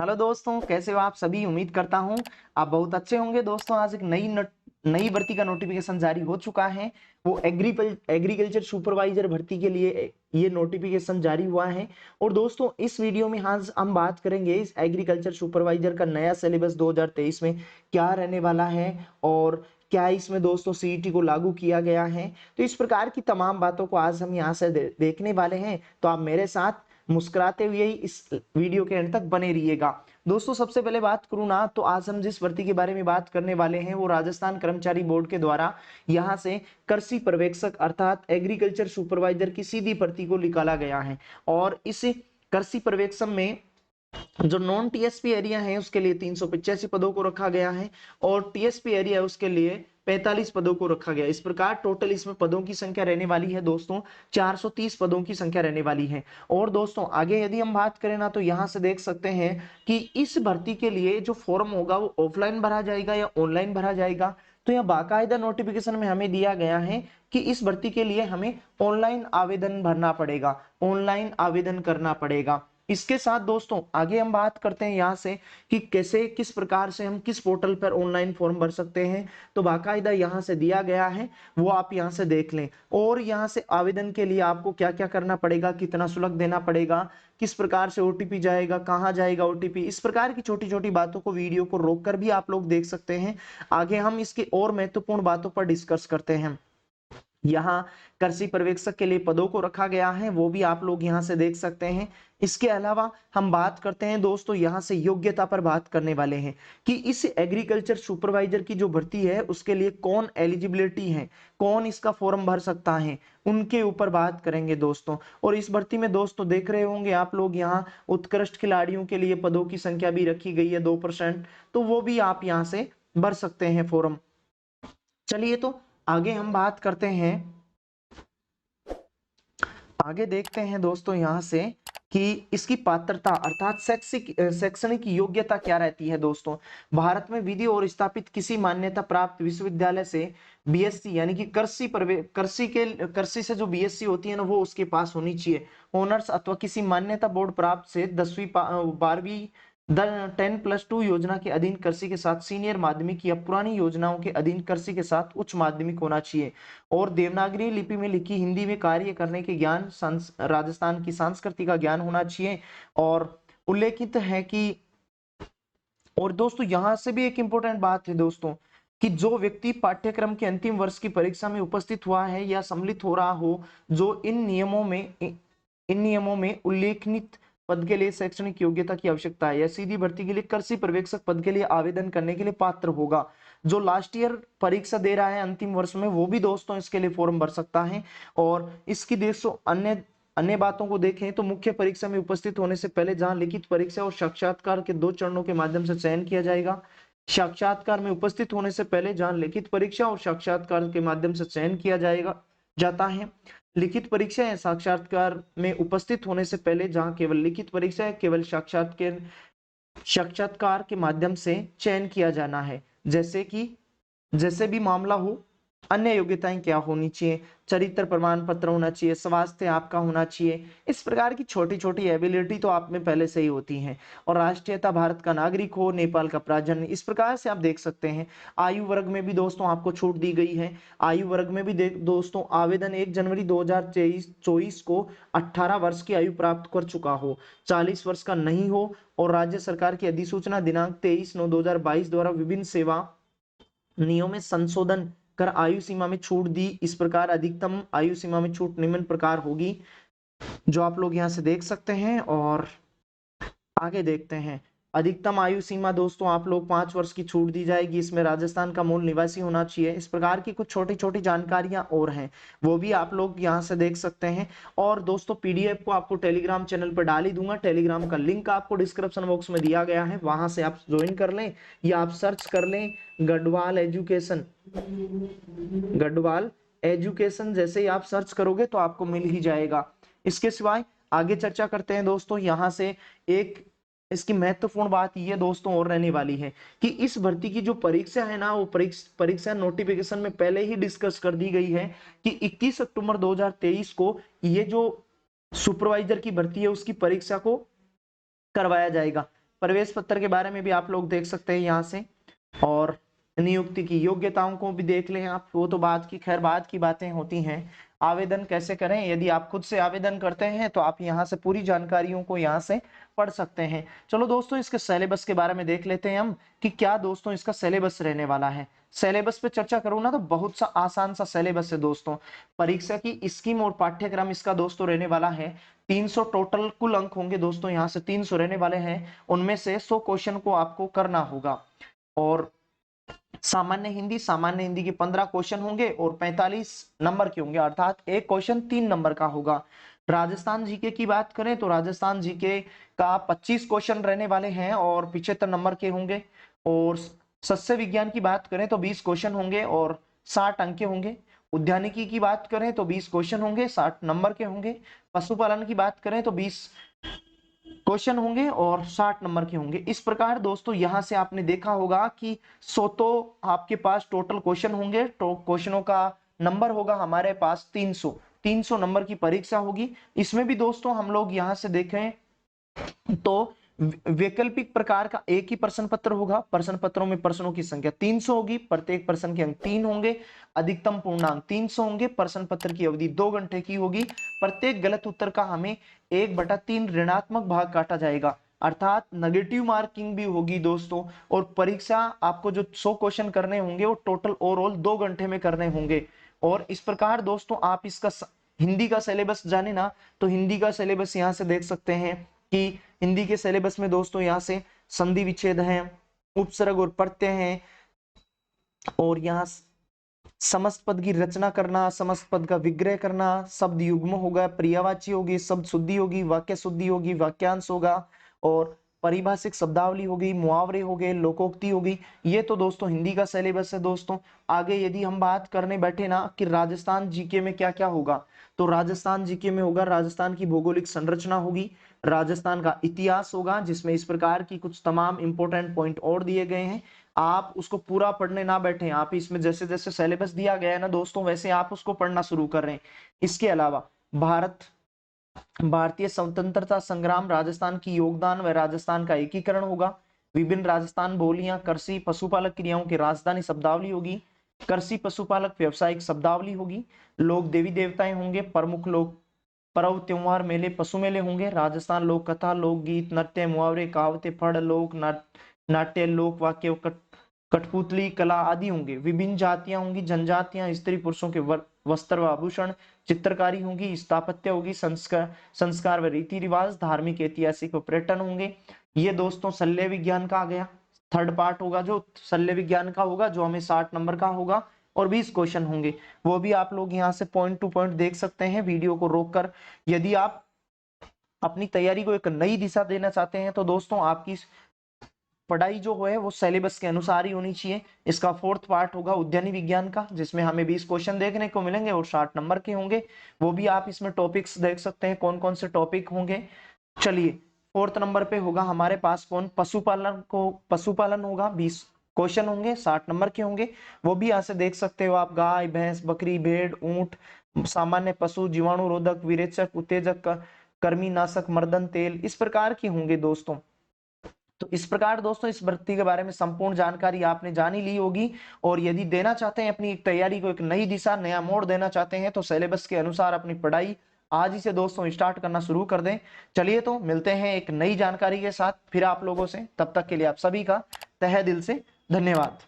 Hello दोस्तों, कैसे हो आप सभी। उम्मीद करता हूं आप बहुत अच्छे होंगे। दोस्तों आज एक नई भर्ती का नोटिफिकेशन जारी हो चुका है। वो एग्रीकल्चर सुपरवाइजर भर्ती के लिए ये नोटिफिकेशन जारी हुआ है। और दोस्तों इस वीडियो में आज हम बात करेंगे इस एग्रीकल्चर सुपरवाइजर का नया सिलेबस 2023 में क्या रहने वाला है और क्या इसमें दोस्तों सीईटी को लागू किया गया है। तो इस प्रकार की तमाम बातों को आज हम यहाँ से देखने वाले हैं। तो आप मेरे साथ मुस्कुराते हुए ही इस वीडियो के अंत तक बने रहिएगा। दोस्तों सबसे पहले बात करूं ना, तो आज हम जिस भर्ती के बारे में बात करने वाले हैं वो राजस्थान कर्मचारी बोर्ड के द्वारा यहां से कृषि पर्यवेक्षक अर्थात एग्रीकल्चर सुपरवाइजर की सीधी भर्ती को निकाला गया है। और इस कृषि पर्यवेक्षक में जो नॉन टीएसपी एरिया है उसके लिए 385 पदों को रखा गया है और टीएसपी एरिया उसके लिए 45 पदों को रखा गया। इस प्रकार टोटल इसमें पदों की संख्या रहने वाली है दोस्तों 430 पदों की संख्या रहने वाली है। और दोस्तों आगे यदि हम बात करें ना, तो यहां से देख सकते हैं कि इस भर्ती के लिए जो फॉर्म होगा वो ऑफलाइन भरा जाएगा या ऑनलाइन भरा जाएगा। तो यह बाकायदा नोटिफिकेशन में हमें दिया गया है कि इस भर्ती के लिए हमें ऑनलाइन आवेदन भरना पड़ेगा, ऑनलाइन आवेदन करना पड़ेगा। इसके साथ दोस्तों आगे हम बात करते हैं यहाँ से कि कैसे किस प्रकार से हम किस पोर्टल पर ऑनलाइन फॉर्म भर सकते हैं। तो बाकायदा यहाँ से दिया गया है, वो आप यहाँ से देख लें। और यहाँ से आवेदन के लिए आपको क्या क्या करना पड़ेगा, कितना शुल्क देना पड़ेगा, किस प्रकार से ओटीपी जाएगा, कहाँ जाएगा ओटीपी, इस प्रकार की छोटी छोटी बातों को वीडियो को रोककर भी आप लोग देख सकते हैं। आगे हम इसकी और महत्वपूर्ण बातों पर डिस्कस करते हैं। यहाँ कृषि पर्यवेक्षक के लिए पदों को रखा गया है, वो भी आप लोग यहाँ से देख सकते हैं। इसके अलावा हम बात करते हैं दोस्तों यहाँ से योग्यता पर बात करने वाले हैं कि इस एग्रीकल्चर सुपरवाइजर की जो भर्ती है उसके लिए कौन एलिजिबिलिटी है, कौन इसका फॉर्म भर सकता है, उनके ऊपर बात करेंगे दोस्तों। और इस भर्ती में दोस्तों देख रहे होंगे आप लोग यहाँ उत्कृष्ट खिलाड़ियों के लिए पदों की संख्या भी रखी गई है 2%। तो वो भी आप यहाँ से भर सकते हैं फॉर्म। चलिए तो आगे हम बात करते हैं, आगे देखते हैं दोस्तों यहाँ से कि इसकी पात्रता अर्थात शैक्षणिक योग्यता क्या रहती है। दोस्तों भारत में विधि और स्थापित किसी मान्यता प्राप्त विश्वविद्यालय से बीएससी यानी कि कृषि से जो बीएससी होती है ना वो उसके पास होनी चाहिए। ऑनर्स अथवा किसी मान्यता बोर्ड प्राप्त से 10वीं 12वीं 10+2 योजना के अधीन कृषि के साथ सीनियर माध्यमिक या पुरानी योजनाओं के अधीन कृषि के साथ उच्च माध्यमिक होना चाहिए। और देवनागरी लिपि में लिखी हिंदी में कार्य करने के ज्ञान, राजस्थान की संस्कृति का ज्ञान होना चाहिए। और उल्लेखित है कि और दोस्तों यहां से भी एक इंपॉर्टेंट बात है दोस्तों कि जो व्यक्ति पाठ्यक्रम के अंतिम वर्ष की परीक्षा में उपस्थित हुआ है या सम्मिलित हो रहा हो, जो इन नियमों में उल्लेखित पद के लिए शैक्षणिक योग्यता की आवश्यकता है या सीधी भर्ती के लिए कृषि पर्यवेक्षक पद के लिए आवेदन करने के लिए पात्र होगा। जो लास्ट ईयर परीक्षा दे रहा है अंतिम वर्ष में वो भी दोस्तों इसके लिए फॉर्म भर सकता है। और इसकी दोस्तों अन्य अन्य बातों को देखें तो मुख्य परीक्षा में उपस्थित होने से पहले जहां लिखित परीक्षा और साक्षात्कार के 2 चरणों के माध्यम से चयन किया जाएगा। साक्षात्कार में उपस्थित होने से पहले जहां लिखित परीक्षा और साक्षात्कार के माध्यम से चयन किया जाता है। लिखित परीक्षा या साक्षात्कार में उपस्थित होने से पहले जहां केवल लिखित परीक्षा या केवल साक्षात्कार के माध्यम से चयन किया जाना है। जैसे भी मामला हो, अन्य योग्यताएं क्या होनी चाहिए, चरित्र प्रमाण पत्र होना चाहिए, स्वास्थ्य आपका होना चाहिए। इस प्रकार की छोटी छोटी एबिलिटी तो आप में पहले से ही होती हैं। और राष्ट्रीयता भारत का नागरिक हो, नेपाल का प्राजन्य, इस प्रकार से आप देख सकते हैं। आयु वर्ग में भी दोस्तों आपको छूट दी गई है। आयु वर्ग में भी दोस्तों आवेदन 1 जनवरी 2024 को 18 वर्ष की आयु प्राप्त कर चुका हो, 40 वर्ष का नहीं हो और राज्य सरकार की अधिसूचना दिनांक 23/9/2022 द्वारा विभिन्न सेवा नियमों में संशोधन कर आयु सीमा में छूट दी। इस प्रकार अधिकतम आयु सीमा में छूट निम्न प्रकार होगी, जो आप लोग यहां से देख सकते हैं। और आगे देखते हैं, अधिकतम आयु सीमा दोस्तों आप लोग 5 वर्ष की छूट दी जाएगी। इसमें राजस्थान का मूल निवासी होना चाहिए। इस प्रकार की कुछ छोटी छोटी जानकारियां और हैं, वो भी आप लोग यहां से देख सकते हैं। और दोस्तों पीडीएफ को आपको टेलीग्राम चैनल पर डाल ही दूंगा, टेलीग्राम का लिंक आपको डिस्क्रिप्शन बॉक्स में दिया गया है, वहां से आप ज्वाइन कर लें या आप सर्च कर लें गढ़वाल एजुकेशन जैसे ही आप सर्च करोगे तो आपको मिल ही जाएगा। इसके सिवाय आगे चर्चा करते हैं दोस्तों। यहां से एक इसकी महत्वपूर्ण बात ये दोस्तों और रहने वाली है कि इस भर्ती की जो परीक्षा है ना, वो परीक्षा नोटिफिकेशन में पहले ही डिस्कस कर दी गई है कि 21 अक्टूबर 2023 को ये जो सुपरवाइजर की भर्ती है उसकी परीक्षा को करवाया जाएगा। प्रवेश पत्र के बारे में भी आप लोग देख सकते हैं यहाँ से, और नियुक्ति की योग्यताओं को भी देख लें आप, वो तो बाद की, खैर बाद की बातें होती हैं। आवेदन कैसे करें, यदि आप खुद से आवेदन करते हैं तो आप यहाँ से पूरी जानकारियों को यहाँ से पढ़ सकते हैं। चलो दोस्तों, इसके सिलेबस के बारे में देख लेते हैं हम कि क्या दोस्तों इसका सिलेबस रहने वाला है। सिलेबस पे चर्चा करूँ ना तो बहुत सा आसान सा सिलेबस है दोस्तों। परीक्षा की स्कीम और पाठ्यक्रम इसका दोस्तों रहने वाला है 300 टोटल कुल अंक होंगे दोस्तों, यहाँ से 300 रहने वाले हैं, उनमें से 100 क्वेश्चन को आपको करना होगा। और सामान्य हिंदी के 15 क्वेश्चन होंगे और 45 नंबर के होंगे, अर्थात एक क्वेश्चन 3 नंबर का होगा। राजस्थान जीके की बात करें तो राजस्थान जीके का 25 क्वेश्चन रहने वाले हैं और 75 नंबर के होंगे। और सस्य विज्ञान की बात करें तो 20 क्वेश्चन होंगे और 60 अंक के होंगे। उद्यानिकी की बात करें तो 20 क्वेश्चन होंगे, 60 नंबर के होंगे। पशुपालन की बात करें तो 20 क्वेश्चन होंगे और 60 नंबर के होंगे। इस प्रकार दोस्तों यहाँ से आपने देखा होगा कि 100 तो आपके पास टोटल क्वेश्चन होंगे, तो क्वेश्चनों का नंबर होगा हमारे पास 300 नंबर की परीक्षा होगी। इसमें भी दोस्तों हम लोग यहाँ से देखें तो वैकल्पिक प्रकार का एक ही प्रश्न पत्र होगा। प्रश्न पत्रों में प्रश्नों की संख्या 300 होगी, प्रत्येक प्रश्न के अंक 3 होंगे, अधिकतम पूर्णांक 300 होंगे। प्रश्न पत्र की अवधि 2 घंटे की होगी। प्रत्येक गलत उत्तर का हमें 1/3 ऋणात्मक भाग काटा जाएगा, अर्थात नेगेटिव मार्किंग भी होगी दोस्तों। और परीक्षा आपको जो 100 क्वेश्चन करने होंगे वो टोटल ओवरऑल 2 घंटे में करने होंगे। और इस प्रकार दोस्तों आप इसका हिंदी का सिलेबस जाने ना तो हिंदी का सिलेबस यहाँ से देख सकते हैं कि हिंदी के सिलेबस में दोस्तों यहाँ से संधि विच्छेद है, उपसर्ग और प्रत्यय हैं, और यहाँ समस्त पद की रचना करना, समस्त पद का विग्रह करना, शब्द युग्म होगा, पर्यायवाची होगी, शब्द शुद्धि होगी, वाक्य शुद्धि होगी, वाक्यांश होगा, और परिभाषिक शब्दावली होगी, मुहावरे हो गए, लोकोक्ति होगी। ये तो दोस्तों हिंदी का सिलेबस है दोस्तों। आगे यदि हम बात करने बैठे ना कि राजस्थान जीके में क्या क्या होगा, तो राजस्थान जीके में होगा राजस्थान की भौगोलिक संरचना होगी, राजस्थान का इतिहास होगा जिसमें इस प्रकार की कुछ तमाम इंपॉर्टेंट पॉइंट और दिए गए हैं। आप उसको पूरा पढ़ने ना बैठे, आप इसमें जैसे जैसे सिलेबस दिया गया है ना दोस्तों वैसे आप उसको पढ़ना शुरू कर रहे हैं। इसके अलावा भारतीय स्वतंत्रता संग्राम, राजस्थान की योगदान व राजस्थान का एकीकरण होगा। विभिन्न राजस्थान बोलियां, कृषि पशुपालक क्रियाओं की राजधानी शब्दावली होगी, कृषि पशुपालक व्यवसायिक शब्दावली होगी, लोक देवी देवताएं होंगे, प्रमुख लोक पर्व त्योहार मेले पशु मेले होंगे, राजस्थान लोक कथा, लोकगीत, नृत्य, मुहावरे, कहावतें, फड़, लोक नाट्य, लोक वाक्य, कठपुतली कला आदि होंगे। विभिन्न जातियां होंगी, जनजातियां, स्त्री पुरुषों के वस्त्र व आभूषण, चित्रकारी होगी, स्थापत्य होगी, संस्कार व रीति रिवाज, धार्मिक, ऐतिहासिक व पर्यटन होंगे। ये दोस्तों शल्य विज्ञान का आ गया, थर्ड पार्ट होगा जो शल्य विज्ञान का होगा, जो हमें 60 नंबर का होगा और 20 क्वेश्चन होंगे। वो भी आप लोग यहाँ से पॉइंट टू पॉइंट देख सकते हैं वीडियो को रोककर। यदि आप अपनी तैयारी को एक नई दिशा देना चाहते हैं तो दोस्तों आपकी पढ़ाई जो है वो सिलेबस के अनुसार ही होनी चाहिए। इसका 4th पार्ट होगा उद्यानी विज्ञान का, जिसमें हमें 20 क्वेश्चन देखने को मिलेंगे और 60 नंबर के होंगे। वो भी आप इसमें टॉपिक्स देख सकते हैं कौन कौन से टॉपिक होंगे। चलिए 4th नंबर पे होगा हमारे पास कौन, पशुपालन होगा, 20 क्वेश्चन होंगे, 60 नंबर के होंगे। वो भी यहाँ से देख सकते हो आप, गाय भैंस बकरी भेड़ ऊंट, सामान्य पशु, जीवाणु रोधक, विरेचक, उत्तेजक, कृमिनाशक, मर्दन तेल, इस प्रकार के होंगे दोस्तों। तो इस प्रकार दोस्तों इस भर्ती के बारे में संपूर्ण जानकारी आपने जान ही ली होगी। और यदि देना चाहते हैं अपनी तैयारी को एक नई दिशा, नया मोड़ देना चाहते हैं तो सिलेबस के अनुसार अपनी पढ़ाई आज ही से दोस्तों स्टार्ट करना शुरू कर दें। चलिए तो मिलते हैं एक नई जानकारी के साथ फिर आप लोगों से, तब तक के लिए आप सभी का तहे दिल से धन्यवाद।